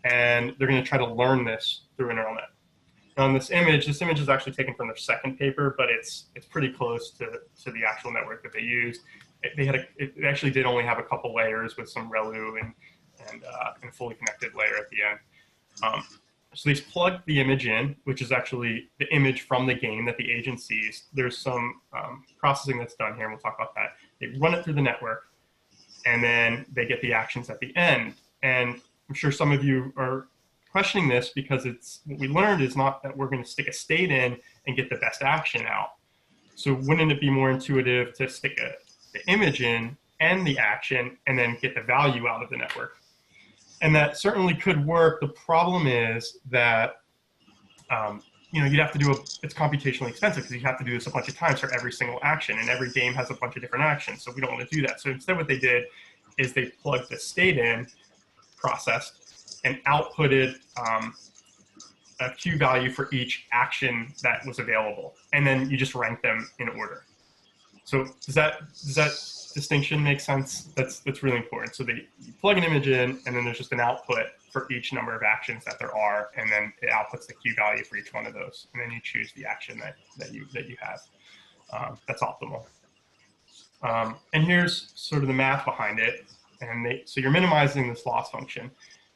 And they're going to try to learn this through a neural net. Now this image is actually taken from their second paper, but it's pretty close to the actual network that they used. It actually did only have a couple layers with some ReLU and a fully connected layer at the end. So they plug the image in, which is actually the image from the game that the agent sees. There's some processing that's done here, and we'll talk about that. They run it through the network, and then they get the actions at the end. And I'm sure some of you are questioning this because what we learned is not that we're going to stick a state in and get the best action out. So wouldn't it be more intuitive to stick the image in and the action and then get the value out of the network? And that certainly could work. The problem is that you know, you'd have to it's computationally expensive because you have to do this a bunch of times for every single action, and every game has a bunch of different actions, so we don't want to do that. So instead what they did is they plugged the state in, processed, and outputted a Q value for each action that was available, and then you just rank them in order. So does that distinction make sense? That's really important. So you plug an image in, and then there's just an output for each number of actions that there are, and then it outputs the Q value for each one of those, and then you choose the action that you have. That's optimal. And here's sort of the math behind it. And so you're minimizing this loss function,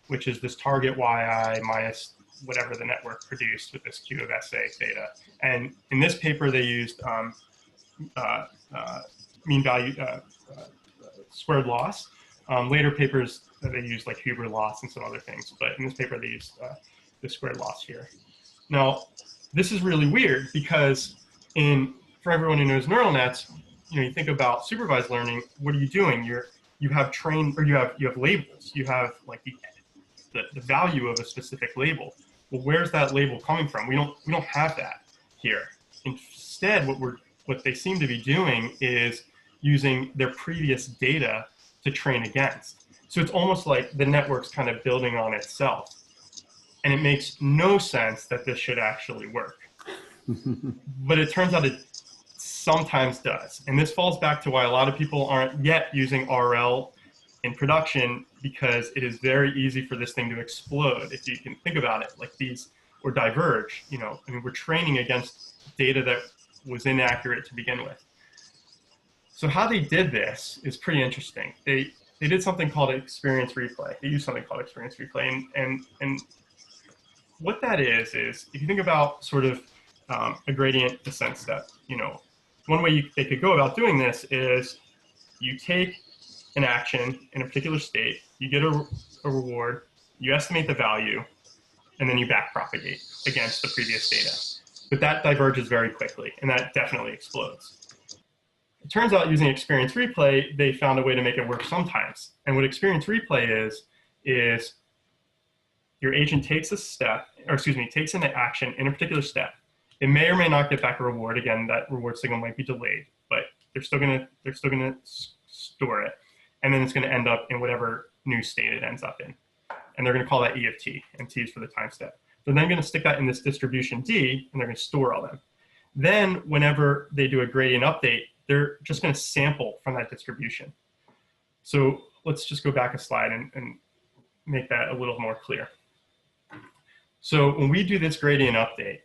which is this target yi minus whatever the network produced with this Q of SA theta. And in this paper, they used mean value squared loss. Later papers they used like Huber loss and some other things, but in this paper they used the squared loss here. Now, this is really weird because for everyone who knows neural nets, you think about supervised learning. What are you doing? You have labels. You have like the value of a specific label. Well, where's that label coming from? We don't have that here. Instead, what they seem to be doing is using their previous data to train against. So it's almost like the network's kind of building on itself. And it makes no sense that this should actually work. But it turns out it sometimes does. And this falls back to why a lot of people aren't yet using RL in production, because it is very easy for this thing to explode if you can think about it like these, or diverge. We're training against data that was inaccurate to begin with. So how they did this is pretty interesting. They did something called experience replay. They used something called experience replay. And what that is if you think about sort of a gradient descent step, one way they could go about doing this is you take an action in a particular state, you get a reward, you estimate the value, and then you backpropagate against the previous data. But that diverges very quickly, and that definitely explodes. It turns out using experience replay, they found a way to make it work sometimes. And what experience replay is your agent takes takes an action in a particular step. It may or may not get back a reward. Again, that reward signal might be delayed, but they're still gonna store it, and then it's gonna end up in whatever new state it ends up in. And they're gonna call that E of t, and t is for the time step. They're then gonna stick that in this distribution D, and they're gonna store all them. Then whenever they do a gradient update, they're just gonna sample from that distribution. So let's just go back a slide and make that a little more clear. So when we do this gradient update,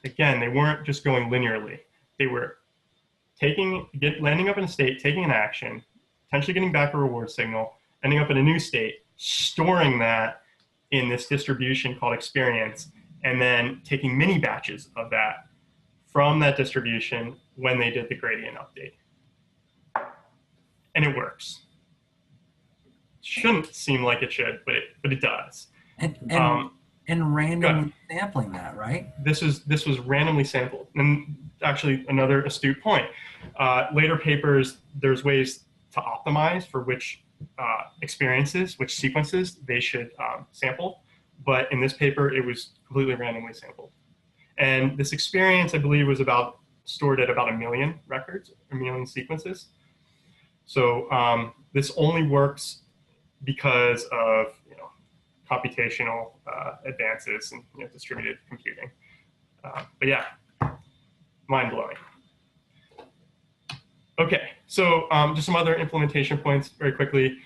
again, they weren't just going linearly. They were landing up in a state, taking an action, potentially getting back a reward signal, ending up in a new state, storing that in this distribution called experience, and then taking mini batches of that from that distribution when they did the gradient update. And it works. Shouldn't seem like it should, but it does. And randomly sampling that, right? This was randomly sampled. And actually, another astute point. Later papers, there's ways to optimize for which experiences, which sequences they should sample. But in this paper, it was completely randomly sampled. And this experience, I believe, was stored at about 1 million records, 1 million sequences. So this only works because of computational advances and distributed computing. But yeah, mind-blowing. Okay, so just some other implementation points very quickly.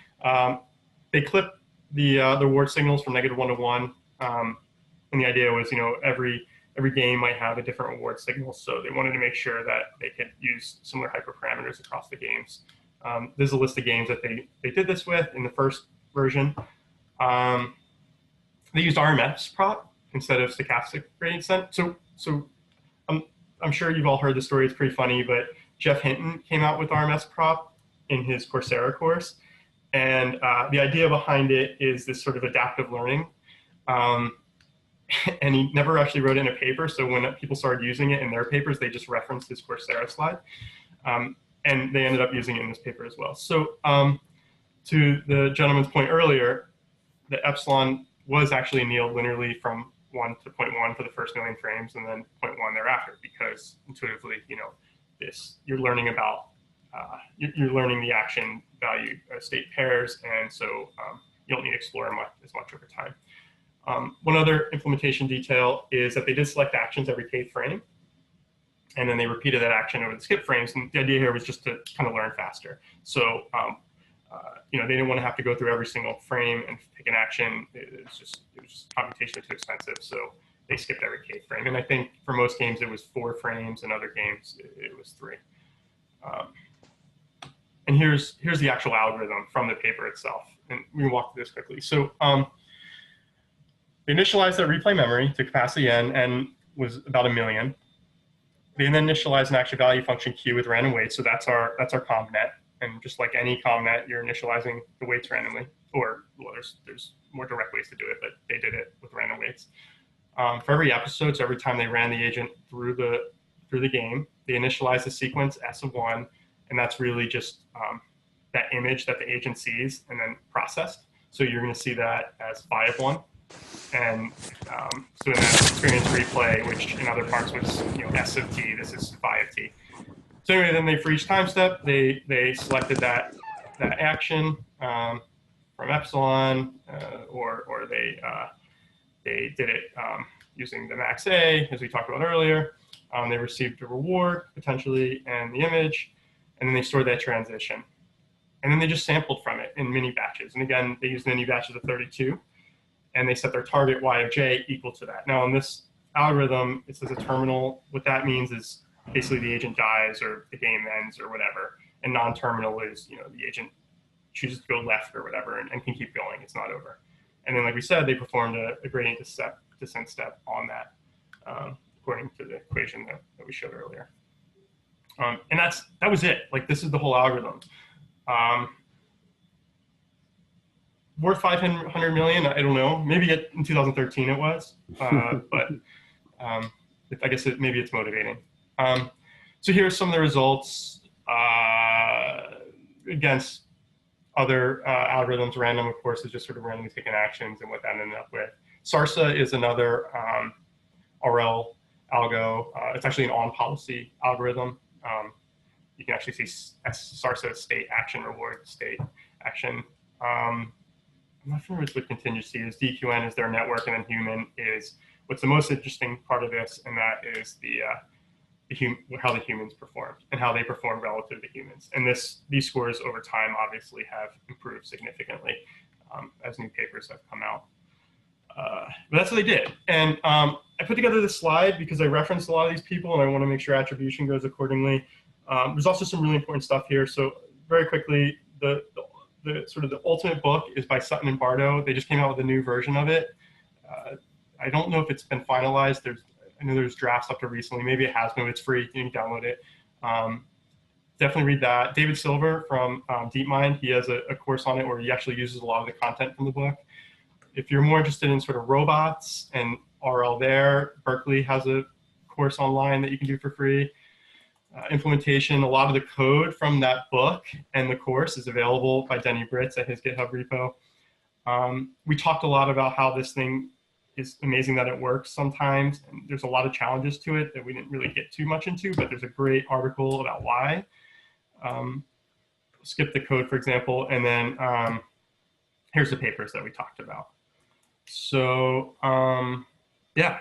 They clip the reward signals from -1 to 1, and the idea was every game might have a different reward signal, so they wanted to make sure that they could use similar hyperparameters across the games. There's a list of games that they did this with in the first version. They used RMS prop instead of stochastic gradient descent. So I'm sure you've all heard the story. It's pretty funny, but Jeff Hinton came out with RMS prop in his Coursera course. And the idea behind it is this sort of adaptive learning. And he never actually wrote it in a paper. So when people started using it in their papers, they just referenced his Coursera slide. And they ended up using it in this paper as well. So to the gentleman's point earlier, the Epsilon was actually annealed linearly from 1 to 0.1 for the first 1 million frames, and then 0.1 thereafter, because intuitively, you're learning about, you're learning the action value state pairs, and so you don't need to explore as much over time. One other implementation detail is that they did select actions every k frame, and then they repeated that action over the skip frames, and the idea here was just to kind of learn faster. So they didn't want to have to go through every single frame and take an action. It was just computationally too expensive, so they skipped every k frame. And I think for most games it was 4 frames, and other games it was 3. And here's the actual algorithm from the paper itself, and we can walk through this quickly. So they initialized their replay memory to capacity n was about 1 million. They then initialized an action value function q with random weights, so that's our conv net. And just like any ComNet, you're initializing the weights randomly, or well, there's more direct ways to do it, but they did it with random weights. For every episode, so every time they ran the agent through the game, they initialized the sequence S of 1, and that's really just that image that the agent sees and then processed. So you're going to see that as phi of 1. And so in that experience replay, which in other parts was S of t, this is phi of t. So anyway, then for each time step, they selected that action from Epsilon, or they did it using the max A, as we talked about earlier. They received a reward, potentially, and the image, and then they stored that transition. And then they just sampled from it in mini batches. And again, they used mini batches of 32, and they set their target Y of j equal to that. Now, in this algorithm, it says a terminal. What that means is basically the agent dies or the game ends or whatever. And non-terminal is, the agent chooses to go left or whatever and can keep going. It's not over. And then, like we said, they performed a gradient descent step on that, according to the equation that we showed earlier. And that was it. Like, this is the whole algorithm. Worth 500 million? I don't know. Maybe in 2013 it was, but I guess maybe it's motivating. So here are some of the results against other algorithms. Random, of course, is just sort of randomly taking actions and what that ended up with. SARSA is another RL algo. It's actually an on-policy algorithm. You can actually see SARSA state action reward state action. I'm not sure what contingency is. DQN is their network, and then human is what's the most interesting part of this, and that is how the humans performed and how they perform relative to humans. And these scores over time obviously have improved significantly as new papers have come out. But that's what they did. And I put together this slide because I referenced a lot of these people, and I want to make sure attribution goes accordingly. There's also some really important stuff here. So very quickly, the ultimate book is by Sutton and Bardo. They just came out with a new version of it. I don't know if it's been finalized. I know there's drafts up to recently. Maybe it has been. It's free. You can download it. Definitely read that. David Silver from DeepMind, he has a course on it where he actually uses a lot of the content from the book. If you're more interested in sort of robots and RL there, Berkeley has a course online that you can do for free. Implementation, a lot of the code from that book and the course is available by Denny Britz at his GitHub repo. We talked a lot about how this thing is amazing that it works sometimes, and there's a lot of challenges to it that we didn't really get too much into, but there's a great article about why. Skip the code, for example, and then here's the papers that we talked about. So yeah,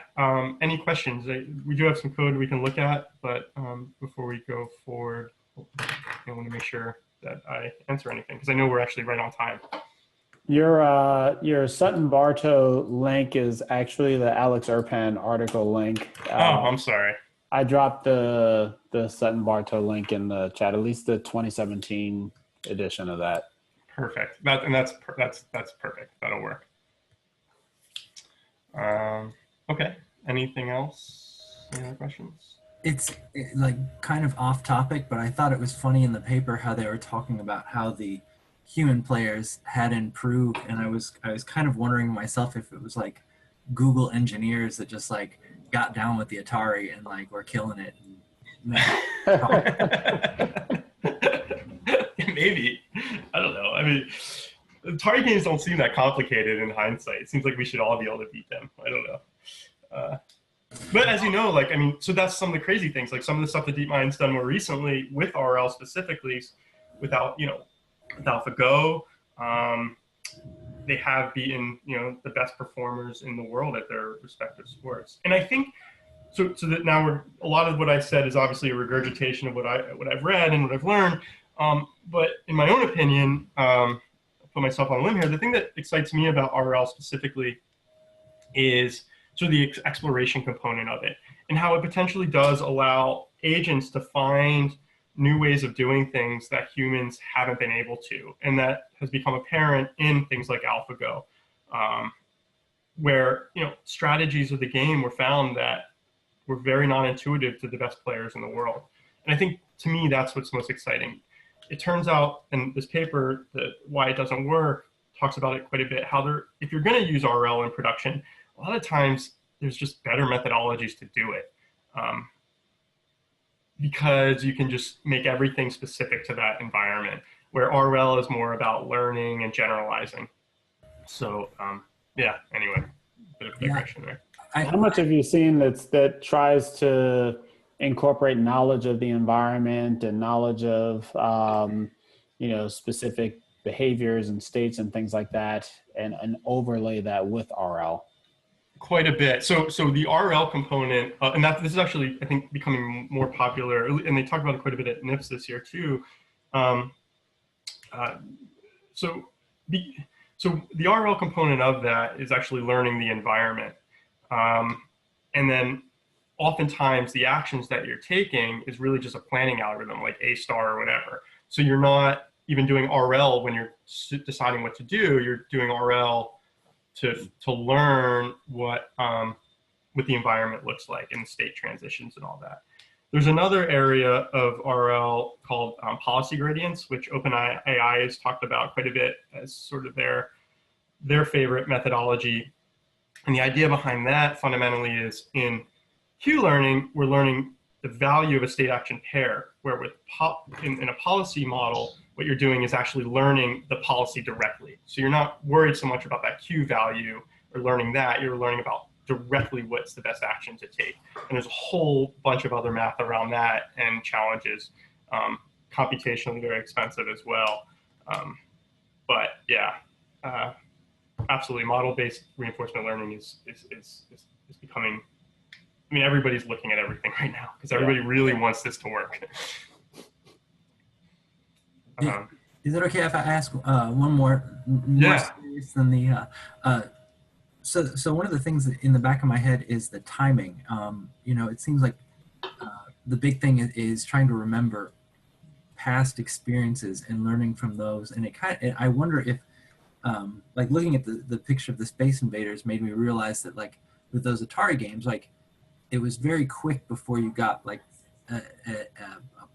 any questions? We do have some code we can look at, but before we go forward, I want to make sure that I answer anything because I know we're actually right on time. Your Sutton Barto link is actually the Alex Erpan article link. I'm sorry. I dropped the Sutton Barto link in the chat, at least the 2017 edition of that. Perfect. That's perfect. That'll work. Okay. Anything else? Any other questions? It's like kind of off topic, but I thought it was funny in the paper how they were talking about how the human players had improved, and I was kind of wondering myself if it was like Google engineers that just like got down with the Atari and like were killing it. Maybe. I don't know. I mean, Atari games don't seem that complicated in hindsight. It seems like we should all be able to beat them. I don't know. But as you know, like, I mean, so that's some of the crazy things. Like some of the stuff that DeepMind's done more recently with RL specifically, without, with AlphaGo, they have beaten, the best performers in the world at their respective sports. And I think, so that now a lot of what I said is obviously a regurgitation of what I've read and what I've learned. But in my own opinion, I'll put myself on a limb here, the thing that excites me about RL specifically is sort of the exploration component of it and how it potentially does allow agents to find new ways of doing things that humans haven't been able to. And that has become apparent in things like AlphaGo, where, strategies of the game were found that were very non-intuitive to the best players in the world. And I think, to me, that's what's most exciting. it turns out, and this paper, that why it doesn't work, talks about it quite a bit, how if you're going to use RL in production, a lot of times there's just better methodologies to do it. Because you can just make everything specific to that environment, where RL is more about learning and generalizing. So yeah, anyway, bit of digression there. How much have you seen that tries to incorporate knowledge of the environment and knowledge of specific behaviors and states and things like that, and overlay that with RL? Quite a bit. So the RL component, and this is actually, I think, becoming more popular, and they talk about it quite a bit at NIPS this year too. So the RL component of that is actually learning the environment. And then oftentimes the actions that you're taking is really just a planning algorithm like A* or whatever. So you're not even doing RL when you're deciding what to do, you're doing RL to learn what the environment looks like and state transitions and all that. There's another area of RL called policy gradients, which OpenAI has talked about quite a bit as sort of their favorite methodology. And the idea behind that fundamentally is in Q learning, we're learning the value of a state action pair, where in a policy model, what you're doing is actually learning the policy directly. So you're not worried so much about that Q value or learning that, you're learning about directly what's the best action to take. And there's a whole bunch of other math around that and challenges, computationally very expensive as well. But yeah, absolutely, model-based reinforcement learning is becoming, I mean, everybody's looking at everything right now because everybody really wants this to work. Is it okay if I ask one more serious than the so one of the things in the back of my head is the timing. It seems like the big thing is trying to remember past experiences and learning from those, and I wonder if like looking at the picture of the Space Invaders made me realize that, like, with those Atari games, like, it was very quick before you got like a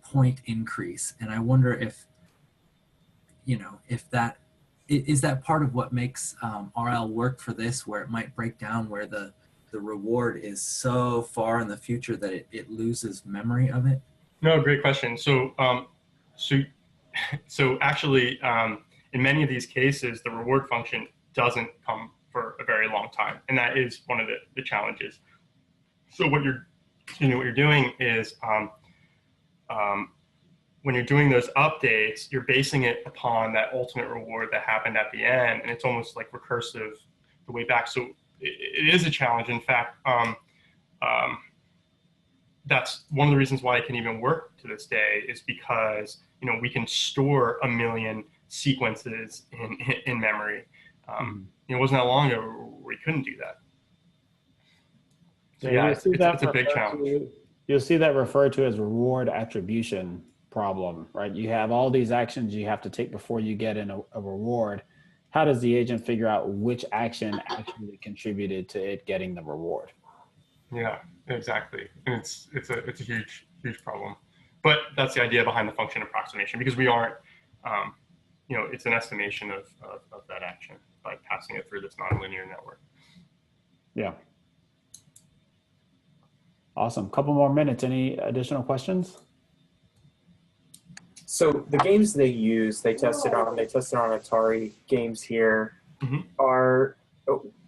point increase, and I wonder if if that is that part of what makes RL work for this, where it might break down where the reward is so far in the future that it loses memory of it. No, great question. So actually, in many of these cases, the reward function doesn't come for a very long time, and that is one of the challenges. So what you're doing is when you're doing those updates, you're basing it upon that ultimate reward that happened at the end, and it's almost like recursive the way back. So it is a challenge. In fact, that's one of the reasons why it can even work to this day, is because we can store 1 million sequences in memory. It wasn't that long ago where we couldn't do that. So yeah, it's a big challenge. You'll see that referred to as reward attribution problem, right? You have all these actions you have to take before you get in a reward. How does the agent figure out which action actually contributed to it getting the reward? Yeah, exactly. And it's a huge problem. But that's the idea behind the function approximation, because we aren't, it's an estimation of that action by passing it through this nonlinear network. Yeah. Awesome. Couple more minutes. Any additional questions? So the games they tested on Atari games here.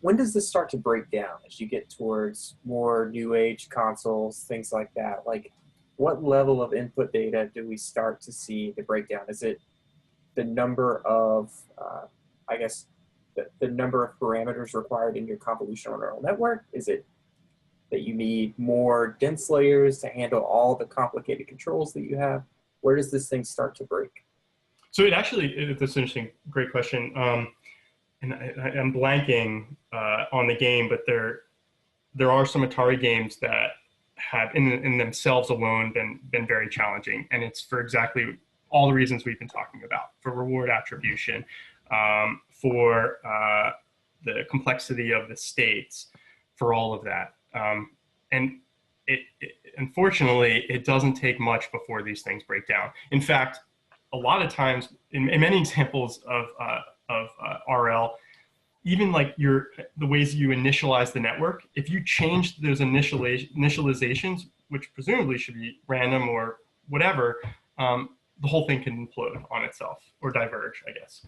When does this start to break down as you get towards more new age consoles, things like that? Like, what level of input data do we start to see the breakdown? Is it the number of, the number of parameters required in your convolutional neural network? Is it that you need more dense layers to handle all the complicated controls that you have? Where does this thing start to break? So that's an interesting, great question. And I'm blanking on the game, but there are some Atari games that have in themselves alone been very challenging. And it's for exactly all the reasons we've been talking about, for reward attribution, for the complexity of the states, for all of that. And unfortunately, it doesn't take much before these things break down. In fact, a lot of times in many examples of RL, even like the ways you initialize the network, if you change those initializations, which presumably should be random or whatever, the whole thing can implode on itself or diverge, I guess.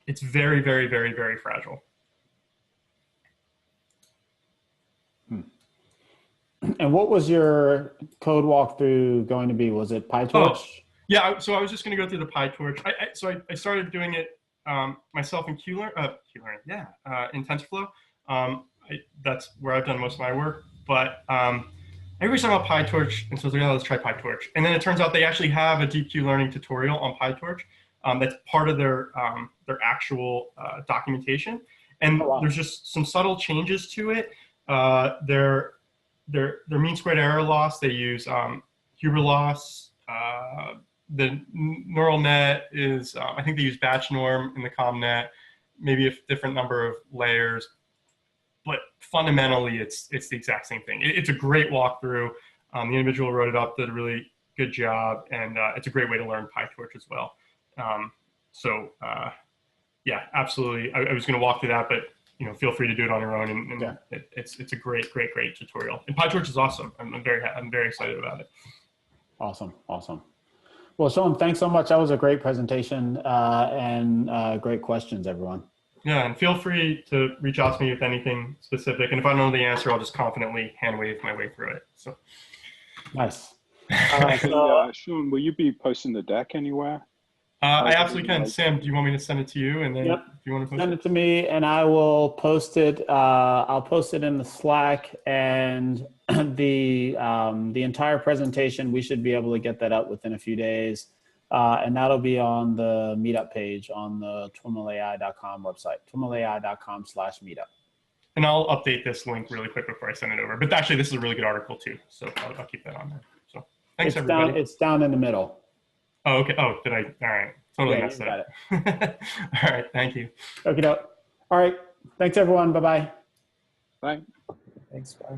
It's very, very, very, very fragile. And what was your code walkthrough going to be? Was it PyTorch? Oh, yeah, so I was just going to go through the PyTorch. I started doing it myself in in TensorFlow. That's where I've done most of my work. But everybody's talking about PyTorch, and so I was like, oh, let's try PyTorch. And then it turns out they actually have a deep Q learning tutorial on PyTorch that's part of their actual documentation. And there's just some subtle changes to it. Their mean squared error loss, they use Huber loss. The neural net is, I think they use batch norm in the ComNet, maybe a different number of layers, but fundamentally it's the exact same thing. It's a great walkthrough. The individual who wrote it up did a really good job, and it's a great way to learn PyTorch as well. Yeah, absolutely. I was going to walk through that, but feel free to do it on your own, and it's a great tutorial. And PyTorch is awesome. I'm very excited about it. Awesome. Well, Sean, thanks so much. That was a great presentation and great questions, everyone. Yeah, and feel free to reach out to me with anything specific. And if I don't know the answer, I'll just confidently hand wave my way through it. So nice. Sean, will you be posting the deck anywhere? I absolutely can. Sam, do you want me to send it to you? And then if you want to send it to me, and I will post it. I'll post it in the Slack, and the entire presentation, we should be able to get that up within a few days. And that'll be on the meetup page on the TWiMLAI.com website, TWiMLAI.com/meetup. And I'll update this link really quick before I send it over. But actually, this is a really good article too, so I'll keep that on there. So thanks, everybody. It's down in the middle. Oh, okay. Oh, did I? All right. Totally messed it up. All right. Thank you. Okay. All right. Thanks, everyone. Bye-bye. Bye. Thanks. Bye.